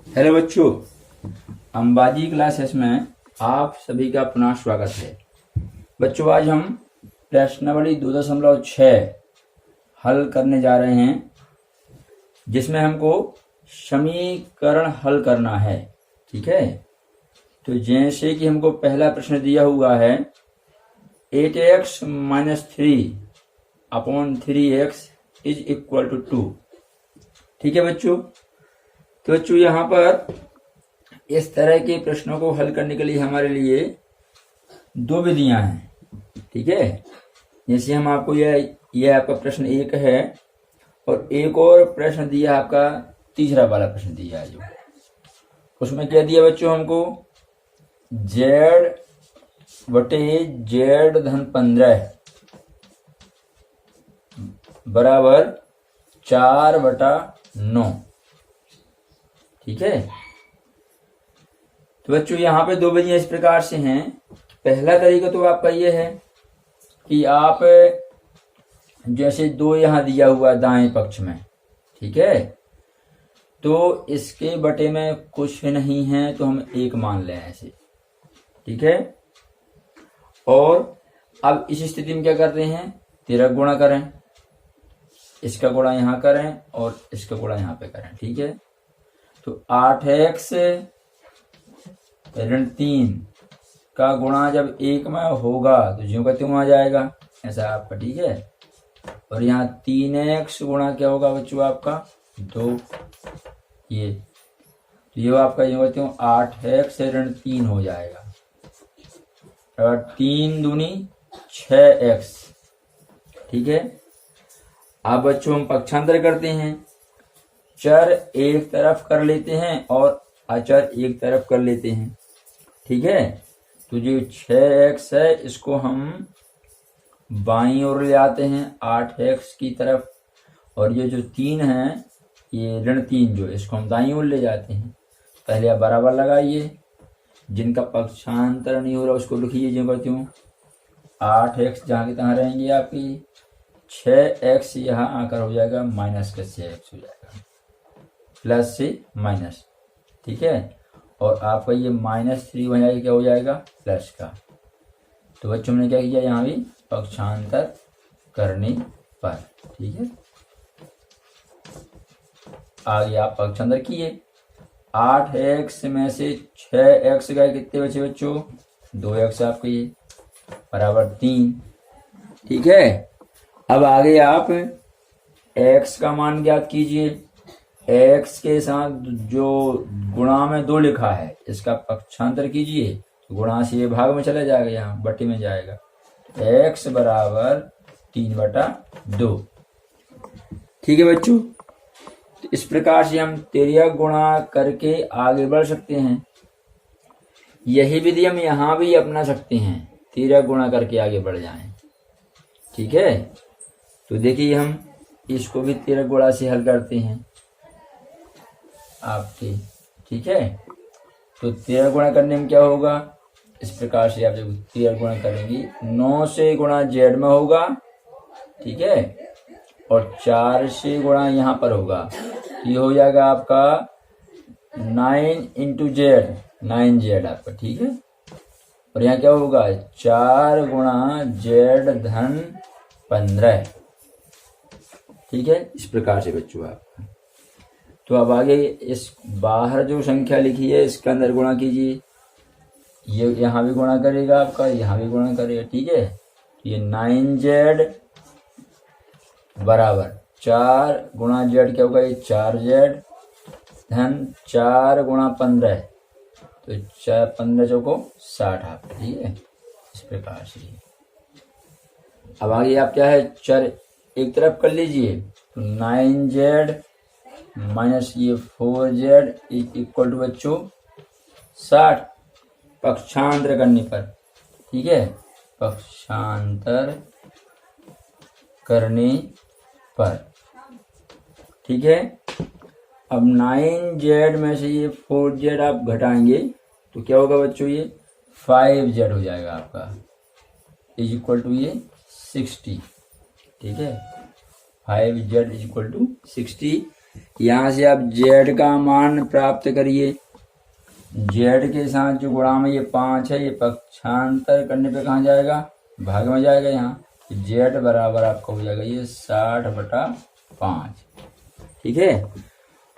Hello बच्चों, Ambaji classes में आप सभी का पुनः स्वागत है। बच्चों, आज हम प्रश्नावली 2.6 हल करने जा रहे हैं, जिसमें हमको समीकरण हल करना है। ठीक है, तो जैसे कि हमको पहला प्रश्न दिया हुआ है 8x - 3/3x = 2। ठीक है बच्चों, तो बच्चों यहाँ पर इस तरह के प्रश्नों को हल करने के लिए हमारे लिए दो विधियां हैं। ठीक है, जैसे हम आपको यह आपका प्रश्न 1 है और एक और प्रश्न दिया आपका तीसरा वाला प्रश्न दिया है। जो उसमें क्या दिया बच्चों, हमको z/z-15 बराबर 4/9। ठीक है, तो बच्चों यहाँ पे दो विधियां इस प्रकार से हैं। पहला तरीका तो आपका ये है कि आप जैसे 2 यहाँ दिया हुआ दाएं पक्ष में, ठीक है, तो इसके बटे में कुछ नहीं है तो हम 1 मान लें ऐसे। ठीक है, और अब इस स्थिति में क्या करते हैं, 13 गुणा करें, इसका गुणा यहाँ करें और इसका गुणा यहाँ पे करें। ठीक है, तो 8x - 3 का गुणा जब 1 में होगा तो ज्यों का त्यों आ जाएगा ऐसा आपका। ठीक है, और यहाँ 3x गुणा क्या होगा बच्चों आपका 2, ये तो ये आपका ज्यों का त्यों 8x - 3 हो जाएगा। और 3 दूनी 6x। ठीक है, अब बच्चों हम पक्षांतर करते हैं, चर एक तरफ कर लेते हैं और अचर एक तरफ कर लेते हैं। ठीक है, तो जो 6x है इसको हम बाईं ओर ले आते हैं 8x की तरफ, और ये जो 3 है ये -3 जो इसको हम दाईं ओर ले जाते हैं। पहले आप बराबर लगाइए, जिनका पक्षांतर नहीं हो रहा उसको लिखिए जो करती हूँ 8x जहाँ की तहाँ रहेंगी आपकी, 6x यहाँ आकर हो जाएगा -6x हो जाएगा, प्लस से माइनस। ठीक है, और आपका ये -3 हो जाएगा, क्या हो जाएगा प्लस का। तो बच्चों ने क्या किया यहाँ भी पक्षांतर करने पर। ठीक है, आगे आप पक्षांतर किए, 8x में से 6x गए, कितने बचे बच्चों 2x आपके ये बराबर 3। ठीक है, अब आगे आप x का मान ज्ञात कीजिए। x के साथ जो गुणा में 2 लिखा है इसका पक्षांतर कीजिए, तो गुणा से ये भाग में चला जाएगा, यहाँ बटे में जाएगा, x बराबर 3/2। ठीक है बच्चों, तो इस प्रकार से हम 13 गुणा करके आगे बढ़ सकते हैं। यही विधि हम यहाँ भी अपना सकते हैं, 13 गुणा करके आगे बढ़ जाएं। ठीक है, तो देखिए हम इसको भी 13 गुणा से हल करते हैं आपके। ठीक है, तो 13 गुणा करने में क्या होगा, इस प्रकार से आप जब 13 गुणा करेंगे 9 से गुणा z में होगा। ठीक है, और 4 से गुणा यहाँ पर होगा, ये हो जाएगा आपका 9 × z, 9z आपका। ठीक है, और यहाँ क्या होगा 4 गुणा z-15। ठीक है, इस प्रकार से बच्चों आप, तो अब आगे इस बाहर जो संख्या लिखी है इसके अंदर गुणा कीजिए, ये यहाँ भी गुणा करेगा आपका, यहाँ भी गुणा करेगा। ठीक है, ये 9z बराबर 4 गुणा z क्या होगा, ये 4z धन 4 गुणा 15, तो 15 चौको 60 आप। ठीक है, इस प्रकार से। अब आगे आप क्या है चर एक तरफ कर लीजिए, तो 9z माइनस ये 4z = बच्चों 60 पक्षांतर करने पर। ठीक है, पक्षांतर करने पर। ठीक है, अब 9z में से ये 4z आप घटाएंगे तो क्या होगा बच्चों, ये 5z हो जाएगा आपका, = ये 60। ठीक है, 5z = 60 यहाँ से आप z का मान प्राप्त करिए। z के साथ जो गुणा में ये 5 है, ये पक्षांतर करने पे कहाँ जाएगा, भाग में जाएगा। यहाँ z बराबर आपका हो जाएगा ये 60/5। ठीक है,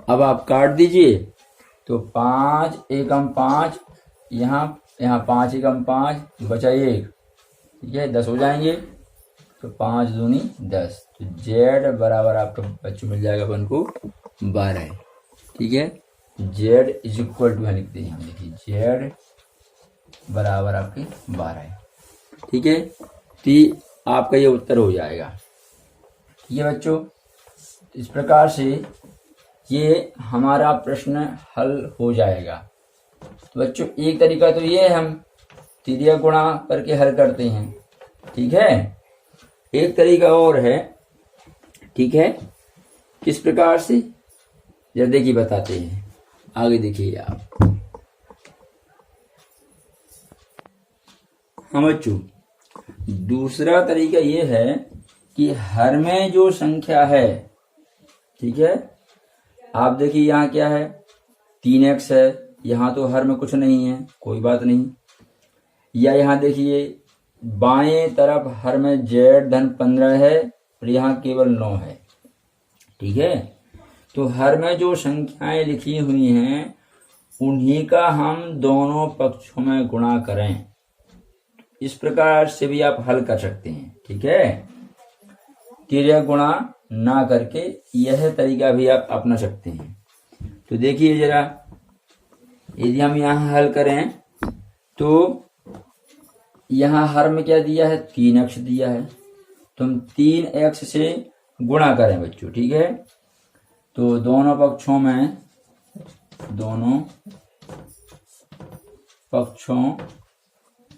अब आप काट दीजिए तो 5 एकम 5, यहाँ 5 एकम 5 बचा 1, ठीक है, 10 हो जाएंगे। तो 5 दूनी 10, तो z बराबर आपका बच्चों मिल जाएगा अपन को 12। ठीक है, z इज इक्वल टू लिखते हैं हम, देखिए z बराबर आपके 12। ठीक है, तो आपका ये उत्तर हो जाएगा। ठीक है बच्चों, इस प्रकार से ये हमारा प्रश्न हल हो जाएगा। तो बच्चों एक तरीका तो ये है, हम तिर्यक गुणा करके हल करते हैं। ठीक है, एक तरीका और है। ठीक है, किस प्रकार से, जब देखिए बताते हैं, आगे देखिए आप। हाँ बच्चों, दूसरा तरीका ये है कि हर में जो संख्या है, ठीक है, आप देखिए यहाँ क्या है, 3x है, यहाँ तो हर में कुछ नहीं है, कोई बात नहीं। या यहाँ देखिए बाएं तरफ हर में z-15 है और यहाँ केवल 9 है। ठीक है, तो हर में जो संख्याएं लिखी हुई हैं उन्हीं का हम दोनों पक्षों में गुणा करें। इस प्रकार से भी आप हल कर सकते हैं। ठीक है, तिर्यक गुणा ना करके यह तरीका भी आप अपना सकते हैं। तो देखिए जरा, यदि हम यहाँ हल करें तो यहाँ हर में क्या दिया है, 3x दिया है, तो हम 3x से गुणा करें बच्चों। ठीक है, तो दोनों पक्षों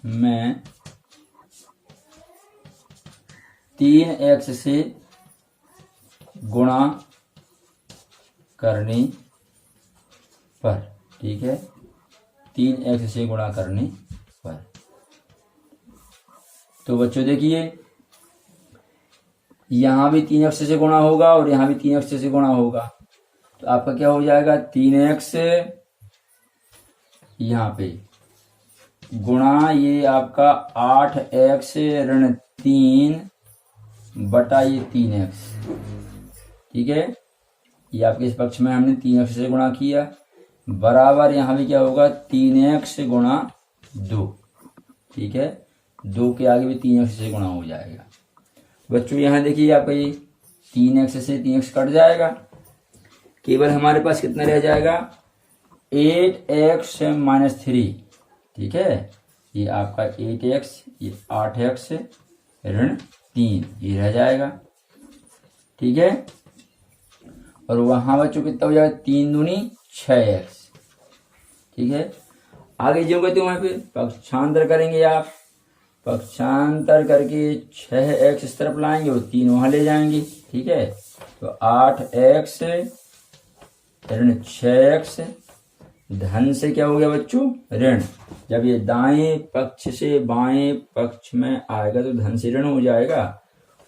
में 3x से गुणा करने पर, ठीक है, 3x से गुणा करने पर। तो बच्चों देखिए यहाँ भी 3x से गुणा होगा और यहाँ भी 3x से गुणा होगा, तो आपका क्या हो जाएगा, 3x यहाँ पे गुणा ये आपका 8x ऋण 3 बटा ये 3x। ठीक है, ये आपके इस पक्ष में हमने 3x से गुणा किया, बराबर यहाँ भी क्या होगा, 3x गुणा 2। ठीक है, 2 के आगे भी 3x से गुणा हो जाएगा। बच्चों यहाँ देखिए आपका ये 3x से 3x कट जाएगा, केवल हमारे पास कितना रह जाएगा, 8x - 3। ठीक है, ये आपका 8x, ये 8x ऋण 3, ये रह जाएगा। ठीक है, और वहां बच्चों कितना हो जाएगा, 3 दूनी 6x। ठीक है, आगे जो कहते हैं वहां पे पक्षांतर करेंगे आप, पक्षांतर करके 6x इस तरफ लाएंगे और 3 वहां ले जाएंगे। ठीक है, तो 8x ऋण 6x धन से क्या हो गया बच्चों, ऋण। जब ये दाएं पक्ष से बाएं पक्ष में आएगा तो धन से ऋण हो जाएगा,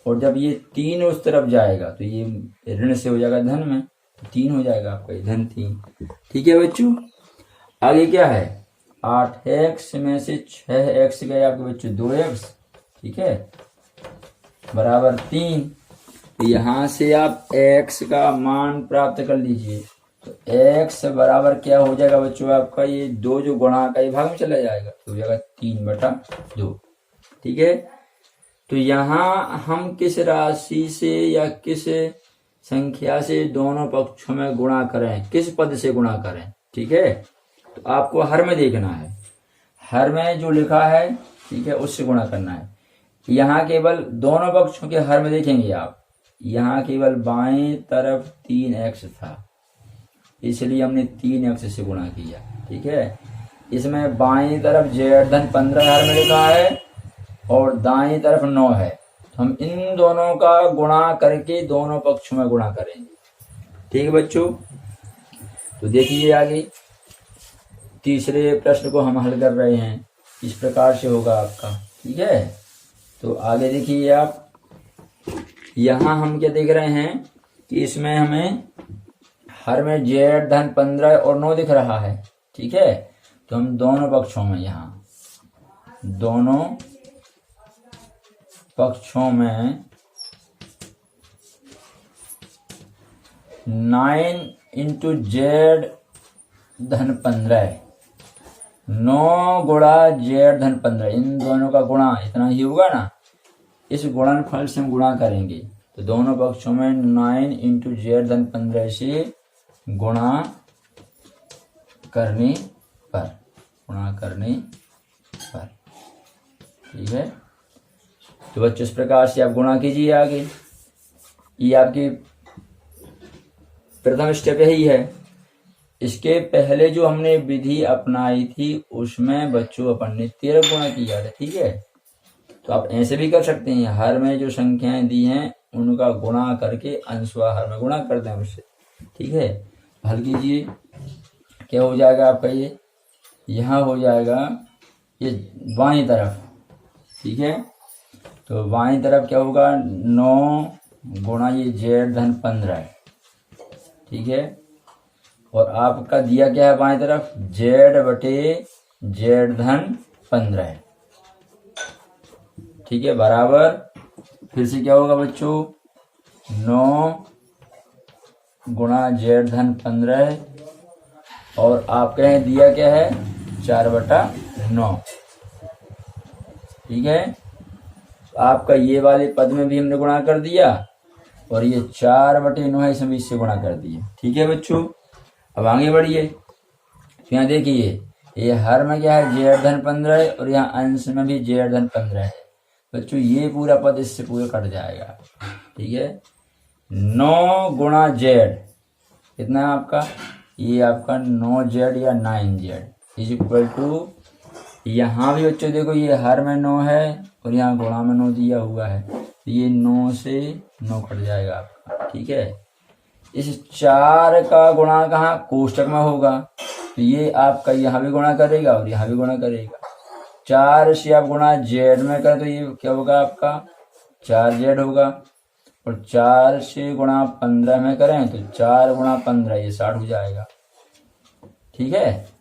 और जब ये 3 उस तरफ जाएगा तो ये ऋण से हो जाएगा धन में, 3 हो जाएगा आपका, ये धन 3। ठीक है बच्चों, आगे क्या है, 8x में से 6x गए आपके बच्चों 2x। ठीक है, बराबर 3। तो यहां से आप x का मान प्राप्त कर लीजिए, तो x बराबर क्या हो जाएगा बच्चों आपका, ये 2 जो गुणा का ये भाग में चला जाएगा, तो हो जाएगा 3/2। ठीक है, तो यहाँ हम किस राशि से या किस संख्या से दोनों पक्षों में गुणा करें, किस पद से गुणा करें। ठीक है, तो आपको हर में देखना है, हर में जो लिखा है, ठीक है, उससे गुणा करना है। यहाँ केवल दोनों पक्षों के हर में देखेंगे आप, यहाँ केवल बाएं तरफ 3x था, इसलिए हमने 3x से गुणा किया। ठीक है, इसमें बाएं तरफ z-15 हर में लिखा है और दाएं तरफ 9 है, तो हम इन दोनों का गुणा करके दोनों पक्षों में गुणा करेंगे। ठीक है बच्चों, तो देखिए आगे तीसरे प्रश्न को हम हल कर रहे हैं, इस प्रकार से होगा आपका। ठीक है, तो आगे देखिए आप, यहाँ हम क्या देख रहे हैं कि इसमें हमें हर में जेड धन 15 और 9 दिख रहा है, ठीक है। तो हम दोनों पक्षों में, यहाँ दोनों पक्षों में 9 इंटू जेड धन 15, 9 गुणा जेड धन 15, इन दोनों का गुणा इतना ही होगा ना। इस गुणनफल से हम गुणा करेंगे, तो दोनों पक्षों में 9 इंटू जेड धन 15 से गुणा करने पर, ठीक है। तो बच्चों इस प्रकार से आप गुणा कीजिए आगे। ये आपकी प्रथम स्टेप यही है। इसके पहले जो हमने विधि अपनाई थी उसमें बच्चों अपन ने 13 गुणा किया था, ठीक है। तो आप ऐसे भी कर सकते हैं, हर में जो संख्याएं दी हैं उनका गुणा करके अंशवा हर में गुणा कर दें उससे, ठीक है। हल कीजिए, क्या हो जाएगा आपका, ये यहाँ हो जाएगा ये बाईं तरफ, ठीक है। तो बाईं तरफ क्या होगा, 9 गुणा ये जेड धन 15, ठीक है। और आपका दिया क्या है बाईं तरफ, जेड बटे जेड धन 15, ठीक है, बराबर। फिर से क्या होगा बच्चों, 9 गुणा जेड धन 15 और आपके यहाँ दिया क्या है 4/9, ठीक है। आपका ये वाले पद में भी हमने गुणा कर दिया और ये 4/9 है, इसमें इससे गुणा कर दिए, ठीक है बच्चों। अब आगे बढ़िए, तो यहाँ देखिए ये हर में क्या है जेड धन 15 और यहाँ अंश में भी जेड धन 15 है बच्चों। ये पूरा पद इससे पूरा कट जाएगा, ठीक है। 9 गुणा जेड कितना है आपका, ये आपका 9z या 9z इज इक्वल टू, यहाँ भी बच्चों देखो ये हर में 9 है और यहाँ गुणा में 9 दिया हुआ है, तो ये 9 से 9 कट जाएगा आपका, ठीक है। इस 4 का गुणा कहाँ, कोष्टक में होगा, तो ये आपका यहाँ भी गुणा करेगा और यहाँ भी गुणा करेगा। 4 से आप गुणा जेड में करें तो ये क्या होगा आपका 4z होगा, और 4 से गुणा 15 में करें तो 4 गुणा 15 ये 60 हो जाएगा, ठीक है।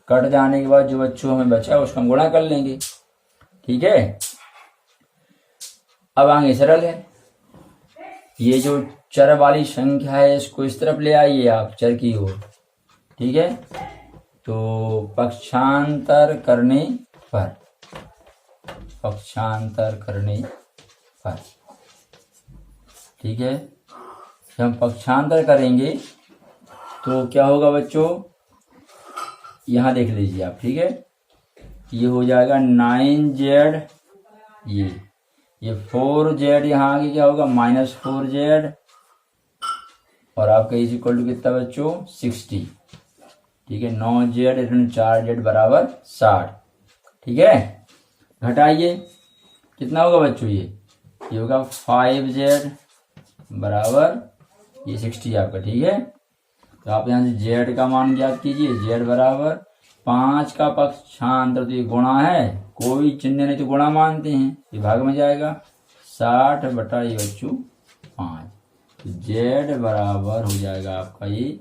कट जाने के बाद जो बच्चों हमें बचा उसको हम गुणा कर लेंगे, ठीक है। अब आगे सरल है, ये जो चर वाली संख्या है इसको इस तरफ ले आइए आप चर की ओर, ठीक है। तो पक्षांतर करने पर, ठीक है। जब हम पक्षांतर करेंगे तो क्या होगा बच्चों, यहाँ देख लीजिए आप, ठीक है। ये हो जाएगा 9z, ये 4z, यहाँ आगे क्या होगा -4z, और आपका इज इक्वल टू कितना बच्चों 60, ठीक है। 9z ऋण 4z बराबर 60, ठीक है। घटाइए कितना होगा बच्चों, ये होगा 5z बराबर ये 60 आपका, ठीक है। तो आप यहाँ से z का मान ज्ञात कीजिए, z बराबर 5 का पक्षांतर, तो ये गुणा है, कोई चिन्ह नहीं तो गुणा मानते हैं, ये भाग में जाएगा 60 बटा ये बच्चों 5, तो z बराबर हो जाएगा आपका ये,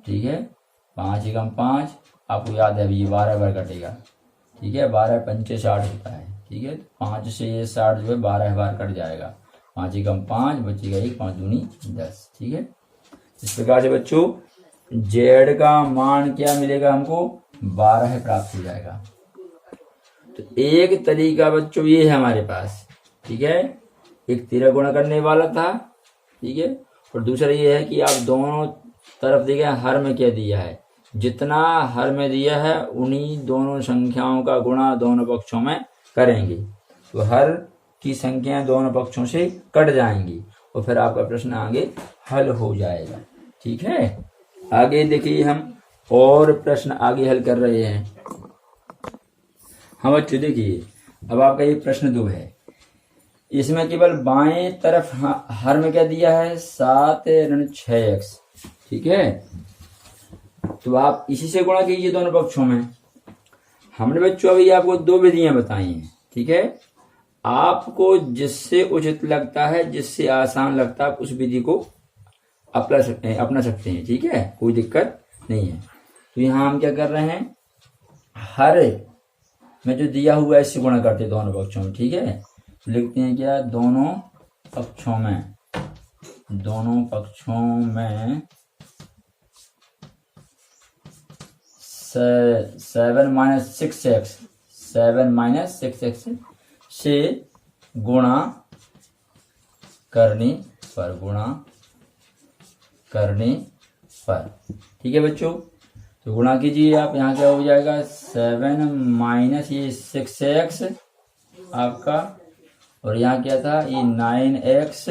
ठीक है। 5 एकम 5, आपको याद है अभी ये 12 बार कटेगा, ठीक है। 12 पंचे 60 होता है, ठीक है। 5 से ये 60 जो है 12 बार कट जाएगा, 5 एकम 5 बचेगा 1, 5 दूनी 10, ठीक है। इस प्रकार से बच्चों जेड का मान क्या मिलेगा हमको 12 प्राप्त हो जाएगा। तो एक तरीका बच्चों ये है हमारे पास, ठीक है। एक 13 गुणा करने वाला था, ठीक है, और दूसरा ये है कि आप दोनों तरफ देखें हर में क्या दिया है, जितना हर में दिया है उन्हीं दोनों संख्याओं का गुणा दोनों पक्षों में करेंगे, तो हर की संख्याएं दोनों पक्षों से कट जाएंगी और फिर आपका प्रश्न आगे हल हो जाएगा, ठीक है। आगे देखिए हम और प्रश्न आगे हल कर रहे हैं। हाँ बच्चों देखिए, अब आपका ये प्रश्न 2 है, इसमें केवल बाएं तरफ हर में क्या दिया है 7 ऋण 6x, ठीक है। तो आप इसी से गुणा कीजिए दोनों पक्षों में। हमने बच्चों अभी आपको 2 विधियां बताई हैं, ठीक है। आपको जिससे उचित लगता है, जिससे आसान लगता है, आप उस विधि को अपना सकते हैं, ठीक है, कोई दिक्कत नहीं है। तो यहाँ हम क्या कर रहे हैं, हर में जो दिया हुआ है इससे गुणा करते हैं दोनों पक्षों में, ठीक है। तो लिखते हैं क्या, दोनों पक्षों में 7 - 6x से गुणा करने पर, ठीक है बच्चों। तो गुणा कीजिए आप, यहाँ क्या हो जाएगा, 7 - ये 6x आपका, और यहाँ क्या था, ये 9x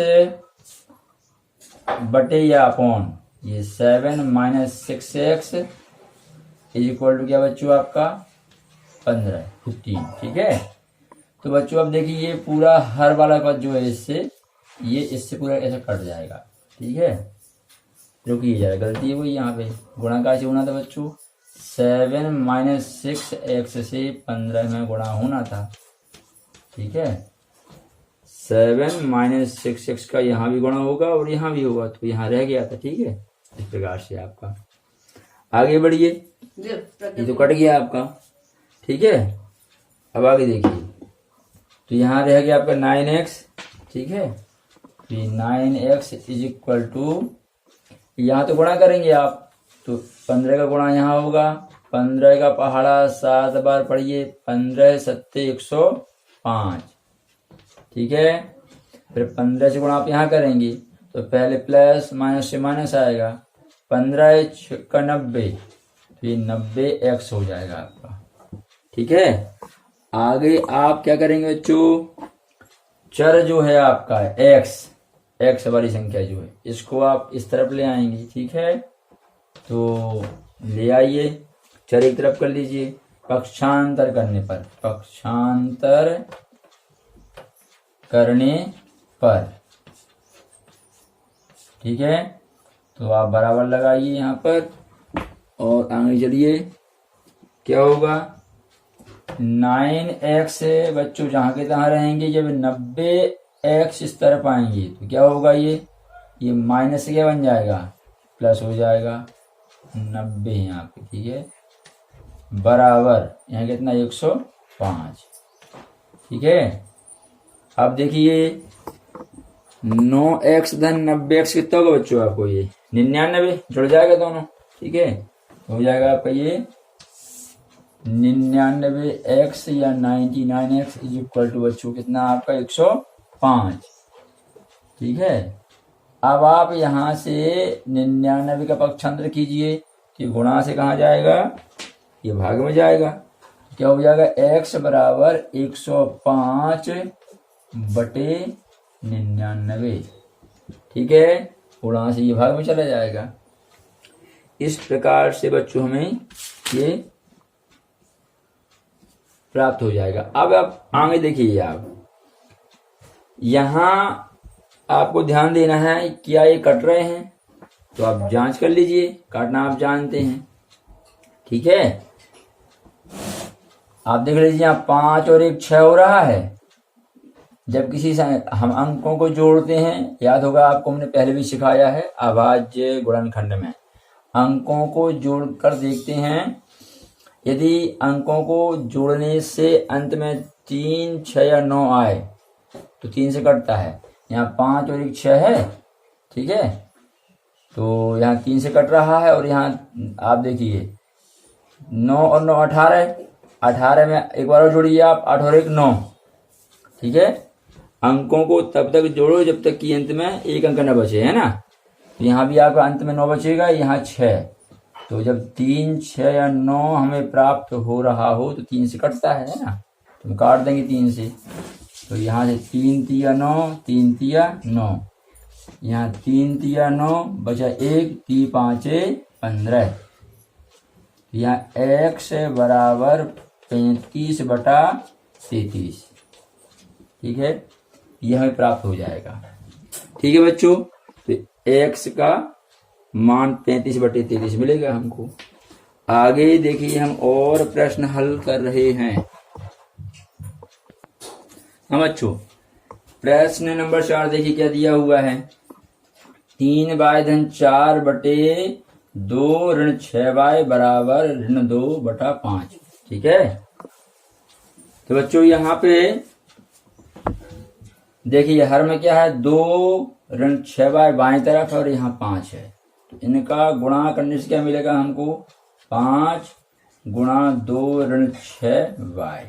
बटे या अपॉन ये 7 - 6x इज इक्वल टू क्या बच्चों आपका 15, ठीक है। तो बच्चों अब देखिए ये पूरा हर वाला पद जो है इससे पूरा ऐसा कट जाएगा, ठीक है। जो कि ये गलती है वो यहाँ पे गुणा का होना था बच्चों, 7 - 6x से 15 में गुणा होना था, ठीक है। 7 - 6x का यहाँ भी गुणा होगा और यहाँ भी होगा, तो यहाँ रह गया था, ठीक है। इस प्रकार से आपका आगे बढ़िए, ये तो कट गया आपका, ठीक है। अब आगे देखिए, तो यहाँ रह गया आपका 9x, ठीक है। तो 9x इज इक्वल टू, यहाँ तो गुणा करेंगे आप, तो 15 का गुणा यहाँ होगा, 15 का पहाड़ा 7 बार पढ़िए, 15 × 7 = 105, ठीक है। फिर 15 से गुणा आप यहाँ करेंगे, तो पहले प्लस माइनस से माइनस आएगा, 15 × 6 = 90, तो ये 90x हो जाएगा आपका, ठीक है। आगे आप क्या करेंगे बच्चों, चर जो है आपका x वाली संख्या जो है, इसको आप इस तरफ ले आएंगे, ठीक है। तो ले आइए, चर एक तरफ कर लीजिए, पक्षांतर करने पर, ठीक है। तो आप बराबर लगाइए यहाँ पर और आगे चलिए, क्या होगा, 9x बच्चों जहाँ के तहाँ रहेंगे, जब 90x इस तरफ आएंगे तो क्या होगा, ये माइनस क्या बन जाएगा, प्लस हो जाएगा 90 यहाँ पे, ठीक है, बराबर यहाँ कितना 105, ठीक है। अब देखिए 9x धन 90x कितना होगा बच्चों आपको, ये 99 जुड़ जाएगा दोनों, ठीक है। हो जाएगा आपका ये 99x या 99x इज इक्वल टू बच्चों कितना आपका 105, ठीक है। अब आप यहाँ से 99 का पक्षांतर कीजिए, कि गुणा से कहाँ जाएगा, ये भाग में जाएगा, क्या हो जाएगा, x बराबर 105 बटे 99, ठीक है। गुणा से ये भाग में चला जाएगा। इस प्रकार से बच्चों हमें ये प्राप्त हो जाएगा। अब आप आगे देखिए, आप यहाँ आपको ध्यान देना है, क्या ये कट रहे हैं, तो आप जांच कर लीजिए, काटना आप जानते हैं, ठीक है। आप देख लीजिए यहाँ 5 और 1 6 हो रहा है। जब किसी से हम अंकों को जोड़ते हैं, याद होगा आपको, हमने पहले भी सिखाया है अभाज्य गुणनखंड में, अंकों को जोड़कर देखते हैं, यदि अंकों को जोड़ने से अंत में 3 6 या 9 आए तो 3 से कटता है। यहाँ 5 और 1 6 है, ठीक है, तो यहाँ 3 से कट रहा है। और यहाँ आप देखिए 9 और 9 18, 18 में एक बार और जोड़िए आप, 8 और 1 9, ठीक है। अंकों को तब तक जोड़ो जब तक कि अंत में एक अंक न बचे, है ना। यहाँ भी आपका अंत में 9 बचेगा, यहाँ 6, तो जब 3 6 या 9 हमें प्राप्त हो रहा हो तो 3 से कटता है ना, तो हम काट देंगे 3 से। तो यहाँ से 3 तिया 9, 3 तिया 9, यहाँ 3 तिया 9 बचा 1, 3 5 15, यहाँ x बराबर 35 बटा 33, ठीक है, यह हमें प्राप्त हो जाएगा, ठीक है बच्चों। तो x का मान 35 बटे 33 मिलेगा हमको। आगे देखिए हम और प्रश्न हल कर रहे हैं। हम बच्चों प्रश्न नंबर 4 देखिए क्या दिया हुआ है। 3/4 बटे 2 ऋण 6y बराबर ऋण 2/5। ठीक है। तो बच्चों यहाँ पे देखिए हर में क्या है, 2 ऋण 6y बाएं तरफ और यहाँ 5 है, तो इनका गुणा करने से क्या मिलेगा हमको, 5 गुणा 2 ऋण 6y।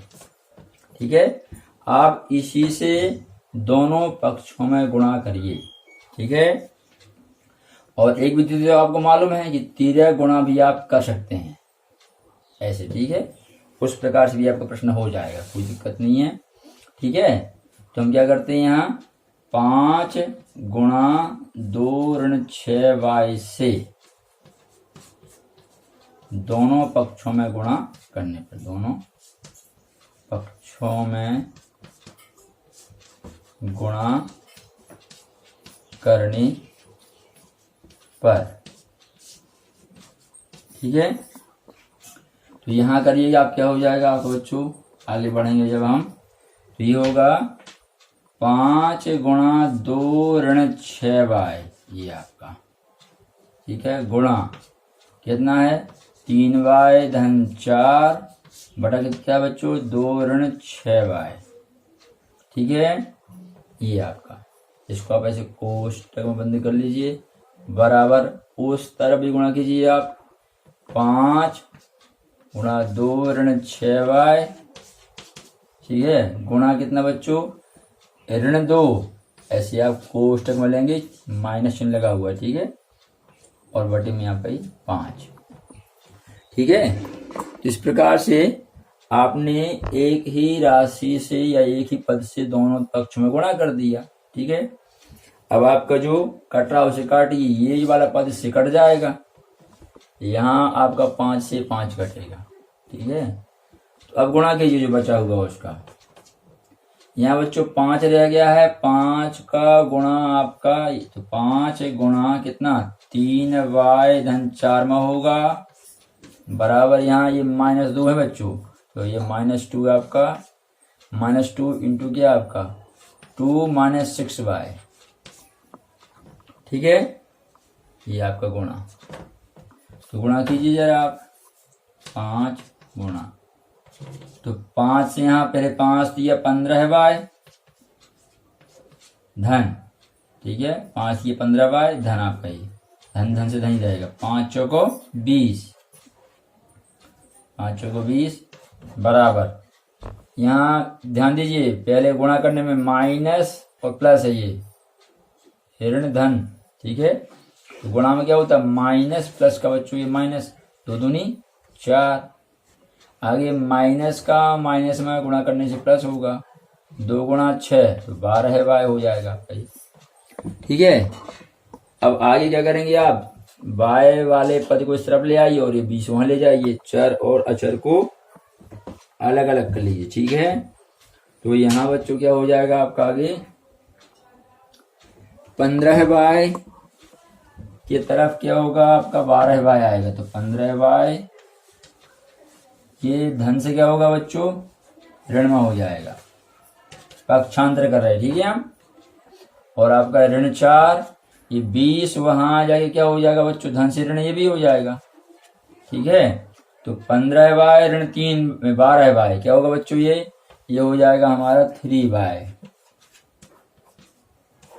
ठीक है। आप इसी से दोनों पक्षों में गुणा करिए। ठीक है। और एक विधि तो आपको मालूम है कि तिर्यक गुणा भी आप कर सकते हैं ऐसे। ठीक है। उस प्रकार से भी आपका प्रश्न हो जाएगा, कोई दिक्कत नहीं है। ठीक है। तो हम क्या करते हैं, यहाँ 5 गुणा 2 ऋण 6y से दोनों पक्षों में गुणा करने पर, दोनों पक्षों में गुणा करने पर। ठीक है। तो यहां करिए, आप क्या हो जाएगा आपको बच्चों, आगे बढ़ेंगे जब हम, तो ये होगा 5 गुणा 2 ऋण 6y, ये आपका। ठीक है। गुणा कितना है, 3y धन 4 बटा कितना बच्चों, 2 ऋण 6y। ठीक है। ये आपका, इसको आप ऐसे कोष्टक में बंद कर लीजिए, बराबर उस तरफ भी गुणा कीजिए आप, 5 गुणा 2 ऋण 6y। ठीक है। गुणा कितना बच्चों, ऋण 2, ऐसे आप कोष्टक में लेंगे, माइनस चिन्ह लगा हुआ है। ठीक है। और बटे में आपका 5। ठीक है। इस प्रकार से आपने एक ही राशि से या एक ही पद से दोनों पक्ष में गुणा कर दिया। ठीक है। अब आपका जो कट रहा उसे काटिए, ये वाला पद इससे कट जाएगा, यहाँ आपका 5 से 5 कटेगा। ठीक है। तो अब गुणा कीजिए जो बचा हुआ उसका, यहाँ बच्चों 5 रह गया है, 5 का गुणा आपका, तो 5 गुणा कितना, 3y धन 4 में होगा, बराबर यहाँ ये -2 है बच्चों, तो ये -2 आपका, -2 इंटू क्या आपका 2 - 6y। ठीक है। ये आपका गुणा, तो गुणा कीजिए जरा आप, 5 गुणा, तो 5 से यहाँ पहले 5 दिया 15y धन। ठीक है। 5 ये 15y धन आपका, ये धन धन से धन ही रहेगा, 5 चौको 20, 5 चौको 20 बराबर, यहाँ ध्यान दीजिए पहले गुणा करने में माइनस और प्लस है, ये ऋण धन। ठीक है। तो गुणा में क्या होता है, माइनस प्लस का बच्चों, ये माइनस, 2 दूनी 4, आगे माइनस का माइनस में गुणा करने से प्लस होगा, 2 गुणा 6 तो 12y हो जाएगा आपका। ठीक है। अब आगे क्या करेंगे आप, y वाले पद को इस तरफ ले आइए और ये 20 वहां ले जाइए, चर और अचर को अलग अलग कर लीजिए। ठीक है। तो यहाँ बच्चों क्या हो जाएगा आपका, आगे 15y की तरफ क्या होगा आपका, 12y आएगा, तो 15y ये धन से क्या होगा बच्चों, ऋण में हो जाएगा, पक्षांतर कर रहे हैं। ठीक है हम, और आपका ऋण 4, ये 20 वहां जाके क्या हो जाएगा बच्चों, धन से ऋण ये भी हो जाएगा। ठीक है। तो 15y ऋण 3 में 12y क्या होगा बच्चों, ये हो जाएगा हमारा 3y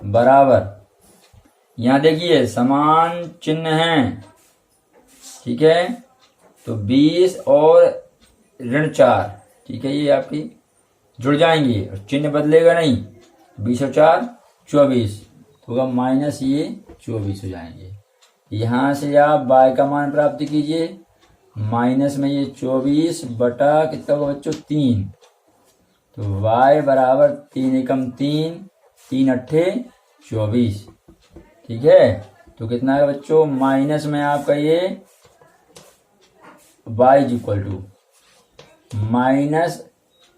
बराबर, यहाँ देखिए समान चिन्ह हैं। ठीक है। तो 20 और ऋण 4, ठीक है, ये आपकी जुड़ जाएंगी और चिन्ह बदलेगा नहीं, 20 और 4 24, तो होगा माइनस ये 24 हो जाएंगे। यहाँ से आप y का मान प्राप्त कीजिए, माइनस में ये 24 बटा कितना होगा बच्चों, 3, तो y बराबर 3 एकम 3, 3 अट्ठे 24। ठीक है। तो कितना है बच्चों, माइनस में आपका ये y इक्वल टू माइनस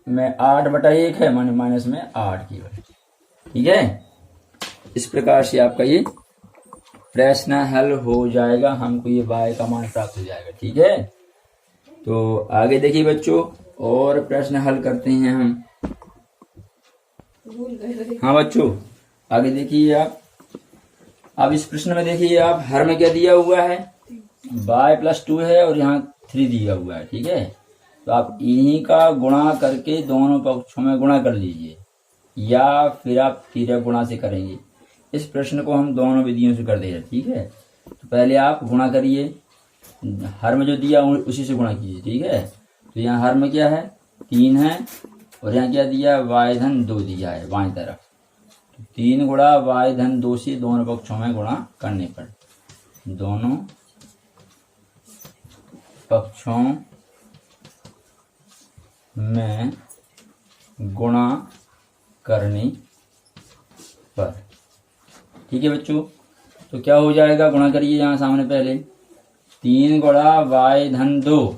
में 8/1 है, माने माइनस में 8 की। ठीक है। इस प्रकार से आपका ये प्रश्न हल हो जाएगा, हमको ये y का मान प्राप्त हो जाएगा। ठीक है। तो आगे देखिए बच्चों, और प्रश्न हल करते हैं हम। हाँ बच्चों, आगे देखिए आप, अब इस प्रश्न में देखिए आप, हर में क्या दिया हुआ है, y+2 है और यहाँ 3 दिया हुआ है, ठीक है। तो आप इन्हीं का गुणा करके दोनों पक्षों में गुणा कर लीजिए, या फिर आप तिर्यक गुणा से करेंगे। इस प्रश्न को हम दोनों विधियों से कर दे रहे, ठीक है। तो पहले आप गुणा करिए, हर में जो दिया उसी से गुणा कीजिए, ठीक है। तो यहाँ हर में क्या है, 3 है, और यहाँ क्या दिया, y-2 दिया है बाएं तरफ। तो 3 गुणा y-2 से दोनों पक्षों में गुणा करने पर, दोनों पक्षों में गुणा करने पर, ठीक है बच्चों। तो क्या हो जाएगा, गुणा करिए यहाँ सामने पहले, 3 गुणा y-2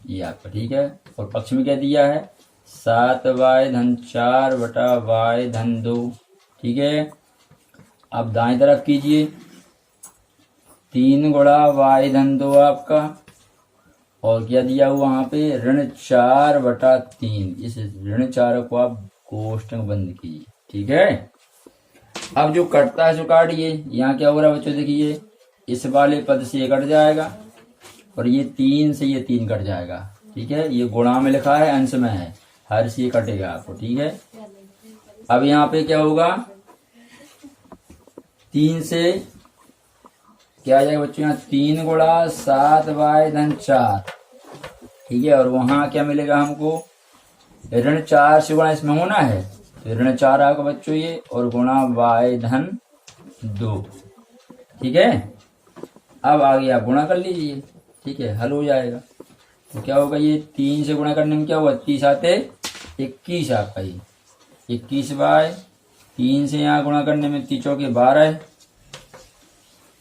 ये आपका, ठीक है। और पक्ष में क्या दिया है, 7y-4 बटा y-2, ठीक है। अब दाएं तरफ कीजिए, 3 गुणा y-2 आपका, और क्या दिया हुआ वहां पे, -4/3। इस ऋण 4 को आप कोष्टक बंद कीजिए, ठीक है। अब जो कटता है सो काटिए। यहाँ क्या हो रहा है बच्चों, देखिए इस वाले पद से ये कट जाएगा, और ये 3 से ये 3 कट जाएगा, ठीक है। ये गुणा में लिखा है, अंश में है, हर से ये कटेगा आपको, ठीक है। अब यहाँ पे क्या होगा, 3 से क्या आ जाएगा बच्चों, यहाँ 3 गुणा 7y-4, ठीक है। और वहां क्या मिलेगा हमको, ऋण 4 से गुणा इसमें होना है, तो ऋण 4 आएगा बच्चों ये, और गुणा y-2, ठीक है। अब आगे आप गुणा कर लीजिए, ठीक है, हल हो जाएगा। तो क्या होगा, ये 3 से गुणा करने में क्या हुआ, 30×7=21 आपका, ये 21/3 से यहाँ गुणा करने में 3×4=12,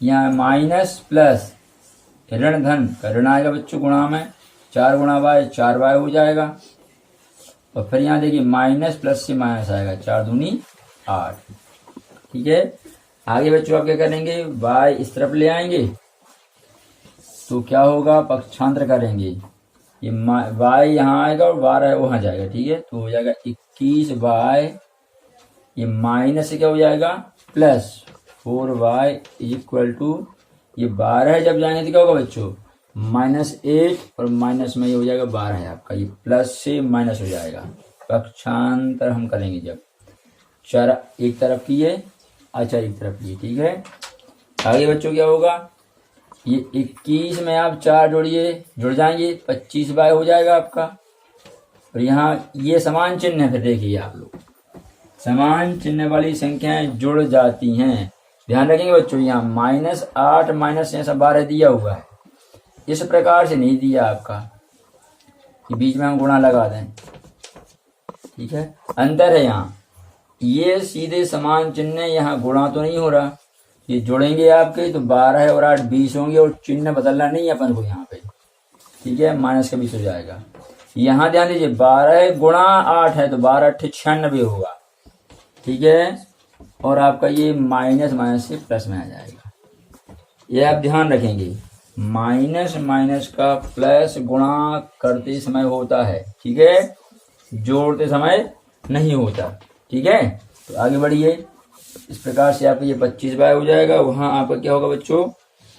यहाँ माइनस प्लस ऋण का ऋण आएगा बच्चों गुणा में, 4 गुणा y 4y हो जाएगा। और फिर यहाँ देखिए माइनस प्लस से माइनस आएगा, 4 दूनी 8, ठीक है। आगे बच्चों आप क्या करेंगे, y इस तरफ ले आएंगे, तो क्या होगा, पक्षांतर करेंगे, ये y यहाँ आएगा और 12 वहां जाएगा, ठीक है। तो हो जाएगा 21y, ये माइनस से क्या हो जाएगा, प्लस 4y = ये 12 जब जाएंगे तो क्या होगा बच्चों, -8, और माइनस में ये हो जाएगा 12 आपका, ये प्लस से माइनस हो जाएगा। पक्षांतर हम करेंगे जब 4 एक तरफ किए, अच्छा एक तरफ किए, ठीक है। आगे बच्चों क्या होगा, ये 21 में आप 4 जोड़िए, जुड़ जाएंगे, 25y हो जाएगा आपका। और यहाँ ये समान चिन्ह है, फिर देखिए आप लोग, समान चिन्ह वाली संख्याएं जुड़ जाती हैं, ध्यान रखेंगे बच्चों। यहाँ -8 माइनस यहाँ 12 दिया हुआ है, इस प्रकार से नहीं दिया आपका कि बीच में हम गुणा लगा दें, ठीक है। अंतर है यहाँ, ये सीधे समान चिन्ह, यहाँ गुणा तो नहीं हो रहा, ये जोड़ेंगे आपके तो 12 और 8 20 होंगे, और चिन्ह बदलना नहीं है अपन को यहाँ पे, ठीक है, माइनस का 20 हो जाएगा। यहाँ ध्यान दीजिए, 12 गुणा 8 है तो 12×8 96 होगा, ठीक है। और आपका ये माइनस माइनस से प्लस में आ जाएगा, ये आप ध्यान रखेंगे। माइनस माइनस का प्लस गुणा करते समय होता है, ठीक है, जोड़ते समय नहीं होता, ठीक है। तो आगे बढ़िए, इस प्रकार से आपका ये 25y हो जाएगा, वहां आपका क्या होगा बच्चों,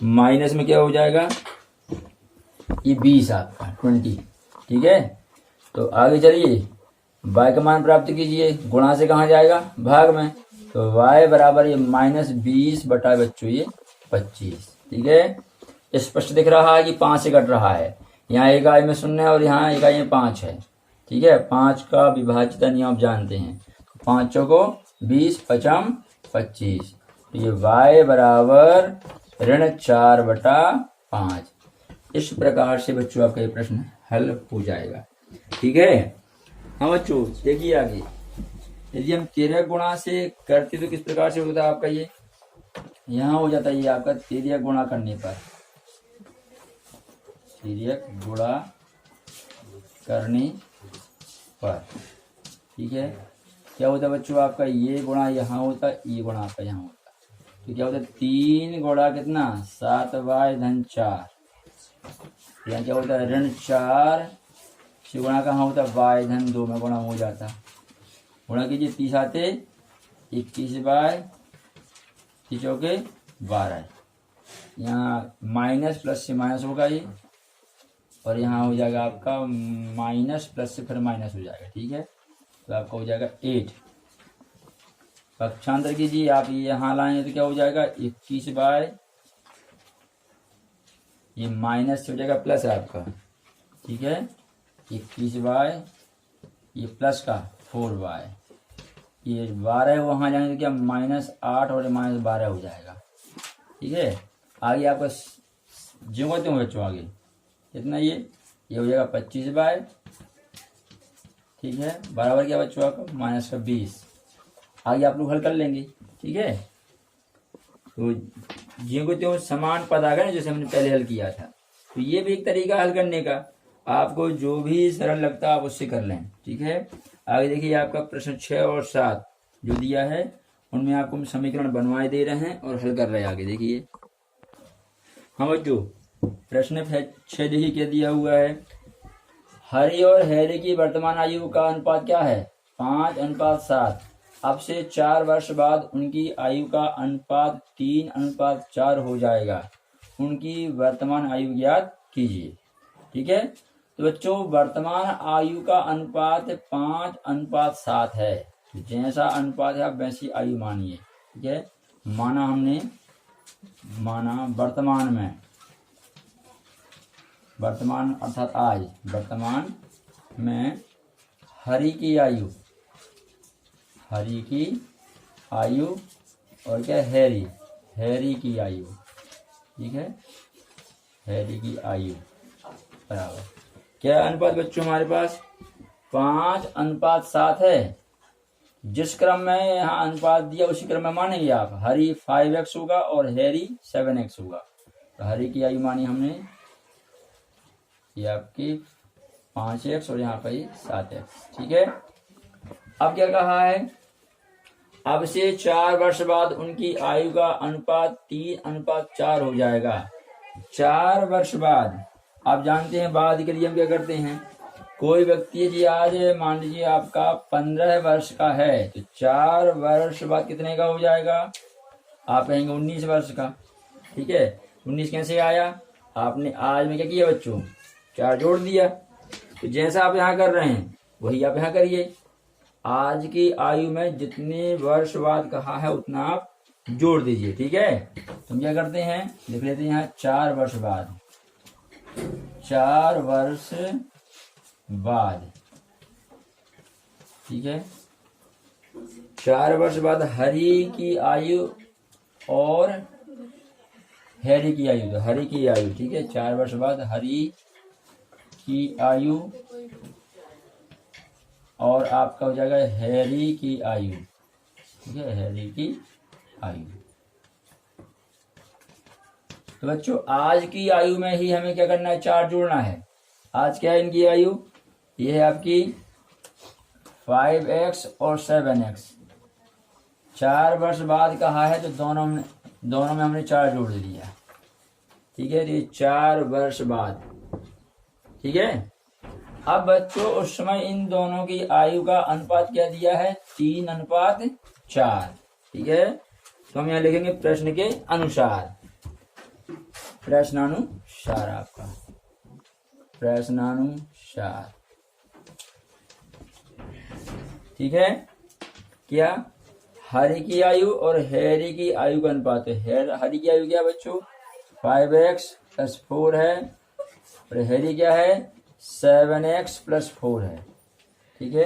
माइनस में क्या हो जाएगा, ये 20 आपका 20, ठीक है। तो आगे चलिए, y का मान प्राप्त कीजिए, गुणा से कहाँ जाएगा, भाग में, तो y बराबर ये -20 बटा बच्चों ये 25, ठीक है। स्पष्ट दिख रहा है कि 5 से कट रहा है, यहाँ 1 i में 0 है और यहाँ 1 i में 5 है, ठीक है। 5 का विभाज्यता नियम आप जानते हैं, 5 को 20 5 25, तो ये y बराबर ऋण 4/5। इस प्रकार से बच्चों आपका ये प्रश्न हल हो जाएगा, ठीक है। हाँ बच्चों देखिए आगे, यदि हम तिर्यक गुणा से करते तो किस प्रकार से होता है आपका, ये यहाँ हो जाता है, ये आपका तिर्यक गुणा करने पर, तिर्यक गुणा करने पर, ठीक है। क्या होता है बच्चों आपका, ये गुणा यहाँ होता, ये गुणा आपका यहाँ होता, तो क्या होता है, 3 गुणा कितना 7y-4, यहाँ क्या होता है, ऋण 4 से गुणा कहाँ होता है, y-2 में गुणा हो जाता, गुणा कीजिए, 30 आते 21 बाय 3 चौके 12। यहाँ माइनस प्लस से माइनस होगा ये, और यहाँ हो जाएगा आपका माइनस प्लस से फिर माइनस हो जाएगा। ठीक है, तो आपका हो जाएगा 8। पक्षांतर कीजिए आप, ये यहाँ लाएंगे तो क्या हो जाएगा 21 बाय, ये माइनस से हो जाएगा प्लस है आपका। ठीक है, 21 बाय ये प्लस का 4 बाय ये 12 वहाँ जाएंगे तो क्या -8 और -12 हो जाएगा। ठीक है, आगे आपका जो करते हो बच्चों आगे कितना ये हो जाएगा 25 बाय, ठीक है, बराबर क्या बच्चों आपका -20। आगे आप लोग हल कर लेंगे। ठीक है, तो जो को त्यों समान पद आ गए ना, जैसे हमने पहले हल किया था, तो ये भी एक तरीका हल करने का, आपको जो भी सरल लगता है आप उससे कर लें। ठीक है, आगे देखिए आपका प्रश्न 6 और 7 जो दिया है उनमें आपको हम समीकरण बनवाए दे रहे हैं और हल कर रहे हैं। आगे देखिए, हाँ बच्चों, प्रश्न 6 देखिए क्या दिया हुआ है। हरी और हैरी की वर्तमान आयु का अनुपात क्या है 5:7। अब से 4 वर्ष बाद उनकी आयु का अनुपात 3:4 हो जाएगा। उनकी वर्तमान आयु ज्ञात कीजिए। ठीक है, तो बच्चों वर्तमान आयु का अनुपात 5:7 है। जैसा अनुपात है आप वैसी आयु मानिए। ठीक है, माना वर्तमान अर्थात आज वर्तमान में हरि की आयु और क्या हैरी की आयु। ठीक है, हैरी की आयु बराबर क्या अनुपात बच्चों हमारे पास 5:7 है। जिस क्रम में यहाँ अनुपात दिया उसी क्रम में मानेंगे आप। हरी 5x होगा और हैरी 7x होगा। तो हरी की आयु मानी हमने ये आपकी 5x और यहाँ पर 7x। ठीक है, अब क्या कहा है, अब से 4 वर्ष बाद उनकी आयु का अनुपात 3:4 हो जाएगा। 4 वर्ष बाद आप जानते हैं बाद के लिए हम क्या करते हैं, कोई व्यक्ति जी आज मान लीजिए आपका 15 वर्ष का है तो 4 वर्ष बाद कितने का हो जाएगा, आप कहेंगे 19 वर्ष का। ठीक है, 19 कैसे आया, आपने आज में क्या किया बच्चों 4 जोड़ दिया। तो जैसा आप यहाँ कर रहे हैं वही आप यहाँ करिए। आज की आयु में जितने वर्ष बाद कहा है उतना आप जोड़ दीजिए। ठीक है, तो हम क्या करते हैं लिख लेते हैं यहाँ 4 वर्ष बाद, 4 वर्ष बाद। ठीक है, 4 वर्ष बाद हरी की आयु और हैरी की आयु, तो हरी की आयु। ठीक है, 4 वर्ष बाद हरी की आयु और आपका हो जाएगा हैरी की आयु। ठीक है, हैरी की आयु। तो बच्चों आज की आयु में ही हमें क्या करना है 4 जोड़ना है। आज क्या है इनकी आयु, ये है आपकी 5x और 7x। 4 वर्ष बाद कहा है तो दोनों में हमने 4 जोड़ दिया। ठीक है, ये 4 वर्ष बाद। ठीक है, अब बच्चों उस समय इन दोनों की आयु का अनुपात क्या दिया है 3:4। ठीक है, तो हम यहाँ लिखेंगे प्रश्न के अनुसार, प्रश्नानुसार आपका प्रश्नानुसार। ठीक है, क्या हरी की आयु और हैरी की आयु का अनुपात है। हरी की आयु क्या बच्चों 5x + 4 है और हैरी क्या है 7x + 4 है। ठीक है,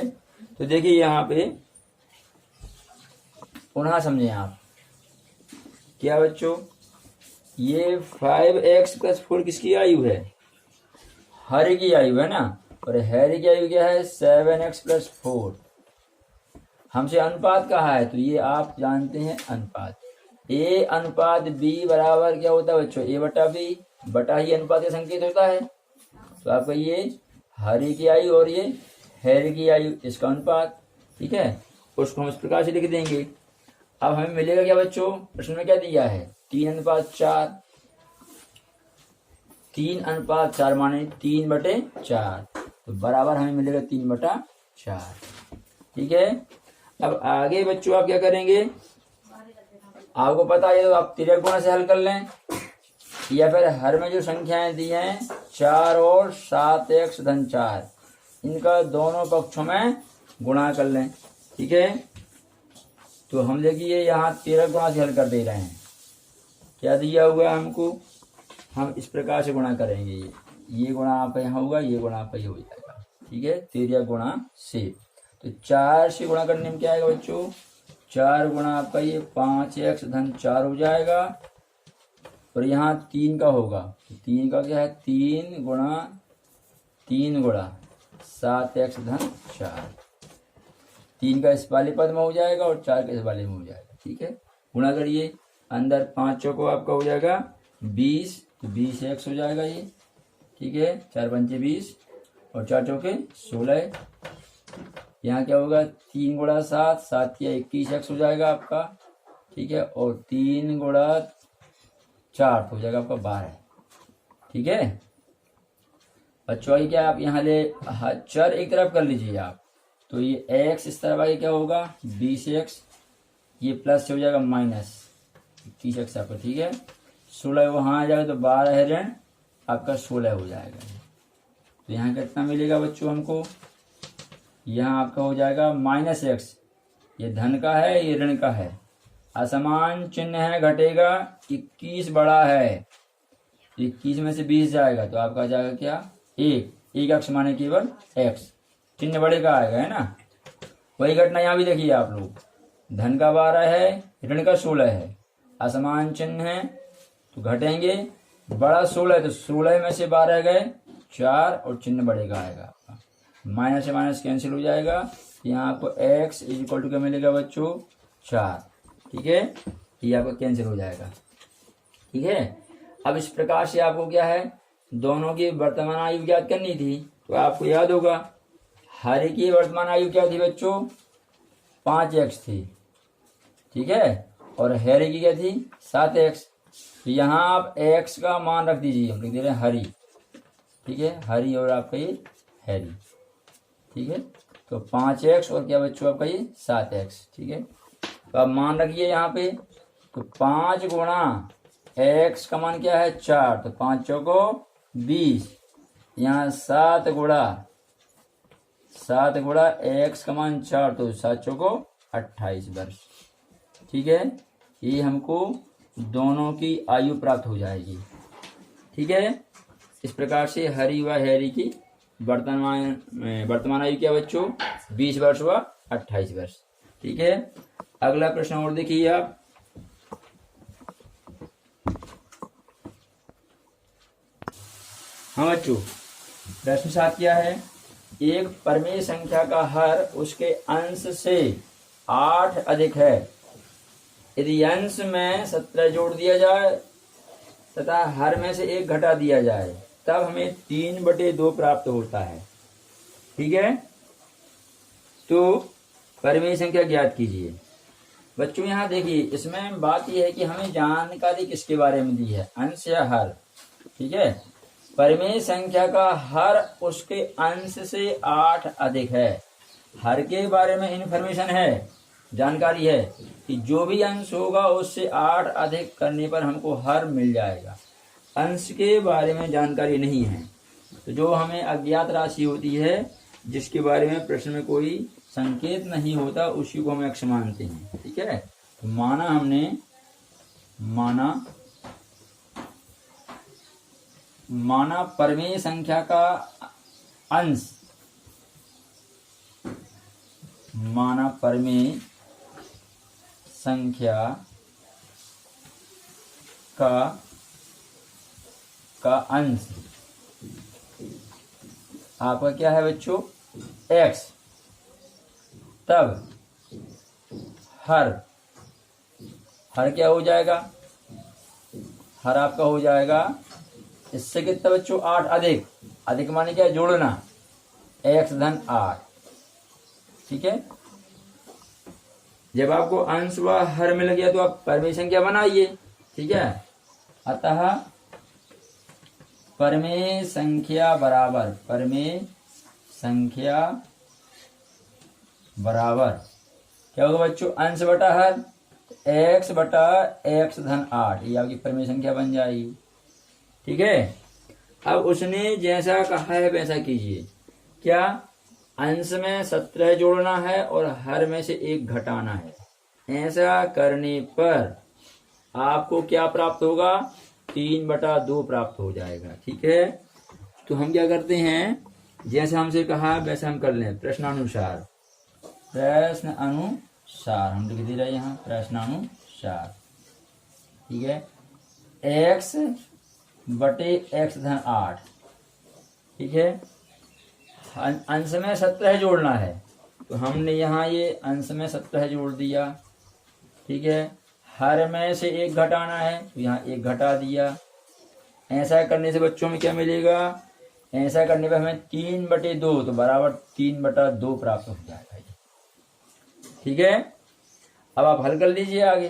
तो देखिए यहाँ पे पुनः समझें आप क्या बच्चों, ये 5x + 4 किसकी आयु है, हरी की आयु है ना, और हैरी की आयु क्या है 7x + 4। हमसे अनुपात कहा है तो ये आप जानते हैं अनुपात A/B बराबर क्या होता है बच्चों A/B बटा ही अनुपात का संकेत होता है। तो आपका ये हरी की आयु और ये हैरी की आयु इसका अनुपात। ठीक है, उसको हम इस प्रकार से लिख देंगे। अब हमें मिलेगा क्या बच्चों, प्रश्न में क्या दिया है 3:4। 3:4 माने 3/4, तो बराबर हमें मिलेगा 3/4। ठीक है, अब आगे बच्चों आप क्या करेंगे, आपको पता है तो आप तिर्यक गुणा से हल कर लें, या फिर हर में जो संख्याएं दी हैं 4 और 7x धन 4, इनका दोनों पक्षों में गुणा कर लें। ठीक है, तो हम देखिए यहाँ तिर्यक गुणा से हल कर दे रहे हैं। क्या दिया हुआ है हमको, हम इस प्रकार से गुणा करेंगे, ये गुणा आपका यहाँ होगा, ये गुणा आपका ये हो जाएगा। ठीक है, तिर्यक गुणा से, तो 4 से गुणा करने में क्या आएगा बच्चों, 4 गुणा आपका ये 5x धन 4 हो जाएगा, और यहाँ 3 का होगा, तो 3 का क्या है, 3 गुणा 7x धन 4, 3 का इस वाले पद में हो जाएगा और 4 का इस वाले में हो जाएगा। ठीक है, गुणा करिए, अंदर 5 चौको आपका हो जाएगा 20, तो 20x हो जाएगा ये। ठीक है, 4 पंचे 20 और 4 चौके 16, यहाँ क्या होगा 3 गुणा 7, 7 या 21x हो जाएगा आपका। ठीक है, और 3 गुणा 4 तो हो जाएगा आपका 12। ठीक है बच्चों, ये क्या आप यहाँ ले चर एक तरफ कर लीजिए आप, तो ये x इस तरफ आगे क्या होगा 20x, ये प्लस से हो जाएगा माइनस 30x आपका। ठीक है, 16 वहाँ आ जाएगा तो 12 है ऋण आपका 16 हो जाएगा। तो यहाँ कितना मिलेगा बच्चों हमको, यहाँ आपका हो जाएगा -x, ये धन का है ये ऋण का है, असमान चिन्ह है, घटेगा 21 बड़ा है, 21 में से 20 जाएगा तो आपका जाएगा क्या 1 अक्ष माने केवल x, चिन्ह बड़े का आएगा, है ना। वही घटना यहाँ भी देखिए आप लोग, धन का 12 है ऋण का 16 है, असमान चिन्ह है तो घटेंगे, बड़ा 16 है तो 16 में से 12 गए 4 और चिन्ह बड़े का आएगा आपका, माइनस से माइनस कैंसिल हो जाएगा, यहाँ आपको x इक्वल टू क्या मिलेगा बच्चों 4। ठीक है, ये आपको कैंसिल हो जाएगा। ठीक है, अब इस प्रकार से आपको क्या है दोनों की वर्तमान आयु ज्ञात करनी थी, तो आपको याद होगा हर की वर्तमान आयु क्या थी बच्चों 5x थी। ठीक है, और हैरी की क्या थी 7x, तो यहाँ आप x का मान रख दीजिए, हम लिख दे रहे हैं हरी। ठीक है, हरी और आपका ये हैरी। ठीक है, तो 5x और क्या बच्चों आपका ये 7x। ठीक है, तो आप मान रखिए यहाँ पे, तो 5 गुणा x का मान क्या है 4, तो 5 चौको 20, यहाँ 7 गुणा x का मान 4, तो 7 चौको 28 वर्ष। ठीक है, ये हमको दोनों की आयु प्राप्त हो जाएगी। ठीक है, इस प्रकार से हरी व हैरी की वर्तमान आयु क्या बच्चों 20 वर्ष व 28 वर्ष। ठीक है, अगला प्रश्न और देखिए आप, हाँ बच्चों, प्रश्न 7 क्या है, एक परिमेय संख्या का हर उसके अंश से 8 अधिक है, यदि अंश में 17 जोड़ दिया जाए तथा हर में से 1 घटा दिया जाए तब हमें 3/2 प्राप्त होता है। ठीक है, तो परिमेय संख्या ज्ञात कीजिए। बच्चों यहाँ देखिए, इसमें बात यह है कि हमें जानकारी किसके बारे में दी है, अंश या हर। ठीक है, परिमेय संख्या का हर उसके अंश से 8 अधिक है, हर के बारे में इंफॉर्मेशन है, जानकारी है कि जो भी अंश होगा उससे 8 अधिक करने पर हमको हर मिल जाएगा। अंश के बारे में जानकारी नहीं है, तो जो हमें अज्ञात राशि होती है जिसके बारे में प्रश्न में कोई संकेत नहीं होता उसी को हम अक्ष मानते हैं। ठीक है, तो माना हमने माना परिमेय संख्या का अंश, माना परिमेय संख्या का अंश आपका क्या है बच्चों x, तब हर क्या हो जाएगा, हर आपका हो जाएगा इससे कितना बच्चों 8 अधिक माने क्या जोड़ना x धन 8। ठीक है, जब आपको अंश व हर मिल गया तो आप परिमेय संख्या बनाइए। ठीक है, अतः परिमेय संख्या बराबर क्या होगा बच्चों, अंश बटा हर, x बटा x धन 8, ये आपकी परिमेय संख्या बन जाएगी। ठीक है, अब उसने जैसा कहा है वैसा कीजिए। क्या? अंश में 17 जोड़ना है और हर में से 1 घटाना है। ऐसा करने पर आपको क्या प्राप्त होगा? 3/2 प्राप्त हो जाएगा। ठीक है, तो हम क्या करते हैं, जैसे हमसे कहा वैसे हम कर लें। प्रश्नानुसार, प्रश्न अनुसार हम लिख दे रहे हैं यहाँ, प्रश्नानुसार। ठीक है, x बटे x धन 8। ठीक है, अंश में 17 जोड़ना है, तो हमने यहाँ ये अंश में 17 जोड़ दिया। ठीक है, हर में से 1 घटाना है, तो यहाँ 1 घटा दिया। ऐसा करने से बच्चों में क्या मिलेगा? ऐसा करने पर हमें 3/2 तो बराबर 3/2 प्राप्त हो जाएगा। ठीक है, अब आप हल कर लीजिए आगे।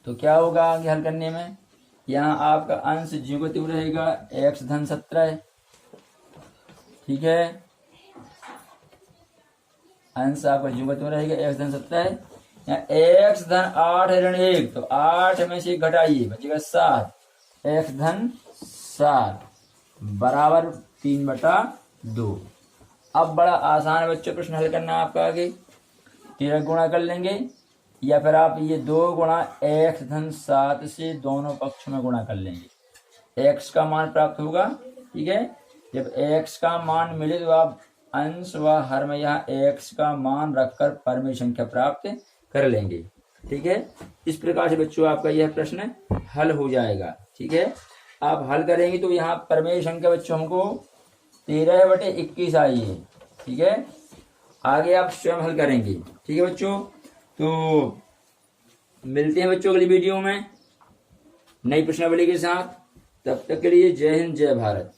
तो क्या होगा आगे हल करने में? यहाँ आपका अंश ज्यों का त्यों रहेगा, x धन 17। ठीक है, अंश आपका ज्यों का त्यों रहेगा, x धन 17। यहाँ x धन 8 ऋण 1, तो 8 में से 1 घटाइए, बचेगा 7। x धन 7 बराबर 3/2। अब बड़ा आसान है बच्चों प्रश्न हल करना आपका आगे। 13 गुणा कर लेंगे, या फिर आप ये 2 गुणा x धन 7 से दोनों पक्ष में गुणा कर लेंगे। x का मान प्राप्त होगा। ठीक है, जब x का मान मिले तो आप अंश व हर में यहाँ x का मान रखकर परिमेय संख्या प्राप्त कर लेंगे। ठीक है, इस प्रकार से बच्चों आपका यह प्रश्न हल हो जाएगा। ठीक है, आप हल करेंगे तो यहाँ परिमेय संख्या बच्चों हमको 13/21 आई है। ठीक है, आगे आप स्वयं हल करेंगे। ठीक है बच्चों, तो मिलते हैं बच्चों अगली वीडियो में नई प्रश्नावली के साथ। तब तक के लिए जय हिंद, जय भारत।